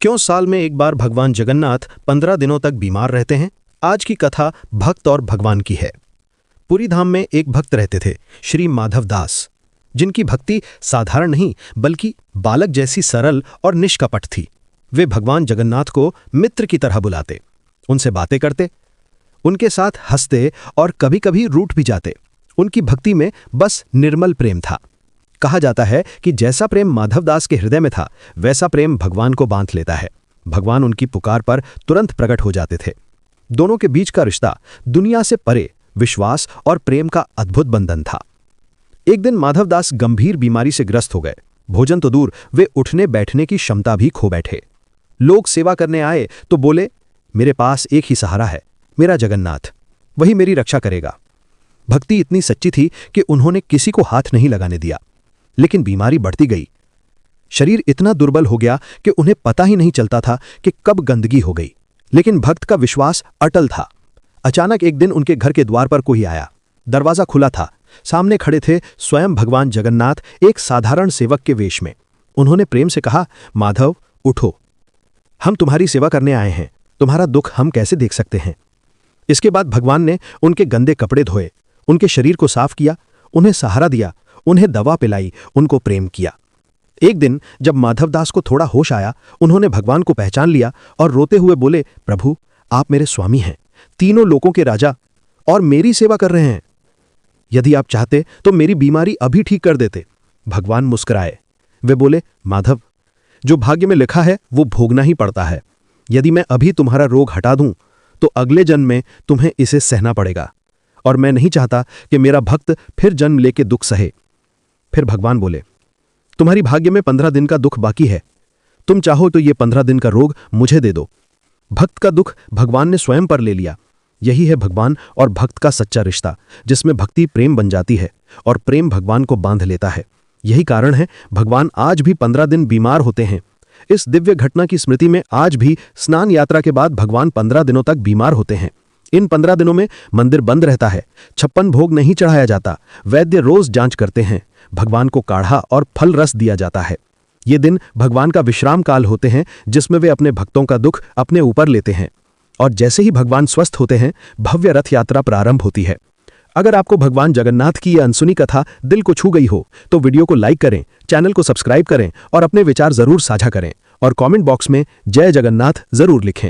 क्यों साल में एक बार भगवान जगन्नाथ 15 दिनों तक बीमार रहते हैं? आज की कथा भक्त और भगवान की है। पुरी धाम में एक भक्त रहते थे, श्री माधव दास, जिनकी भक्ति साधारण नहीं बल्कि बालक जैसी सरल और निष्कपट थी। वे भगवान जगन्नाथ को मित्र की तरह बुलाते, उनसे बातें करते, उनके साथ हंसते और कभी कभी रूठ भी जाते। उनकी भक्ति में बस निर्मल प्रेम था। कहा जाता है कि जैसा प्रेम माधवदास के हृदय में था, वैसा प्रेम भगवान को बांध लेता है। भगवान उनकी पुकार पर तुरंत प्रकट हो जाते थे। दोनों के बीच का रिश्ता दुनिया से परे विश्वास और प्रेम का अद्भुत बंधन था। एक दिन माधवदास गंभीर बीमारी से ग्रस्त हो गए। भोजन तो दूर, वे उठने बैठने की क्षमता भी खो बैठे। लोग सेवा करने आए तो बोले, मेरे पास एक ही सहारा है, मेरा जगन्नाथ, वही मेरी रक्षा करेगा। भक्ति इतनी सच्ची थी कि उन्होंने किसी को हाथ नहीं लगाने दिया। लेकिन बीमारी बढ़ती गई। शरीर इतना दुर्बल हो गया कि उन्हें पता ही नहीं चलता था कि कब गंदगी हो गई। लेकिन भक्त का विश्वास अटल था। अचानक एक दिन उनके घर के द्वार पर कोई आया। दरवाजा खुला था। सामने खड़े थे स्वयं भगवान जगन्नाथ, एक साधारण सेवक के वेश में। उन्होंने प्रेम से कहा, माधव उठो, हम तुम्हारी सेवा करने आए हैं, तुम्हारा दुख हम कैसे देख सकते हैं। इसके बाद भगवान ने उनके गंदे कपड़े धोए, उनके शरीर को साफ किया, उन्हें सहारा दिया, उन्हें दवा पिलाई, उनको प्रेम किया। एक दिन जब माधवदास को थोड़ा होश आया, उन्होंने भगवान को पहचान लिया और रोते हुए बोले, प्रभु आप मेरे स्वामी हैं, तीनों लोकों के राजा, और मेरी सेवा कर रहे हैं। यदि आप चाहते तो मेरी बीमारी अभी ठीक कर देते। भगवान मुस्कुराए। वे बोले, माधव, जो भाग्य में लिखा है वो भोगना ही पड़ता है। यदि मैं अभी तुम्हारा रोग हटा दूं तो अगले जन्म में तुम्हें इसे सहना पड़ेगा, और मैं नहीं चाहता कि मेरा भक्त फिर जन्म लेके दुख सहे। फिर भगवान बोले, तुम्हारी भाग्य में 15 दिन का दुख बाकी है, तुम चाहो तो ये 15 दिन का रोग मुझे दे दो। भक्त का दुख भगवान ने स्वयं पर ले लिया। यही है भगवान और भक्त का सच्चा रिश्ता, जिसमें भक्ति प्रेम बन जाती है और प्रेम भगवान को बांध लेता है। यही कारण है भगवान आज भी 15 दिन बीमार होते हैं। इस दिव्य घटना की स्मृति में आज भी स्नान यात्रा के बाद भगवान 15 दिनों तक बीमार होते हैं। इन 15 दिनों में मंदिर बंद रहता है, 56 भोग नहीं चढ़ाया जाता, वैद्य रोज जांच करते हैं, भगवान को काढ़ा और फल रस दिया जाता है। ये दिन भगवान का विश्राम काल होते हैं, जिसमें वे अपने भक्तों का दुख अपने ऊपर लेते हैं। और जैसे ही भगवान स्वस्थ होते हैं, भव्य रथ यात्रा प्रारंभ होती है। अगर आपको भगवान जगन्नाथ की यह अनसुनी कथा दिल को छू गई हो तो वीडियो को लाइक करें, चैनल को सब्सक्राइब करें और अपने विचार जरूर साझा करें। और कमेंट बॉक्स में जय जगन्नाथ जरूर लिखें।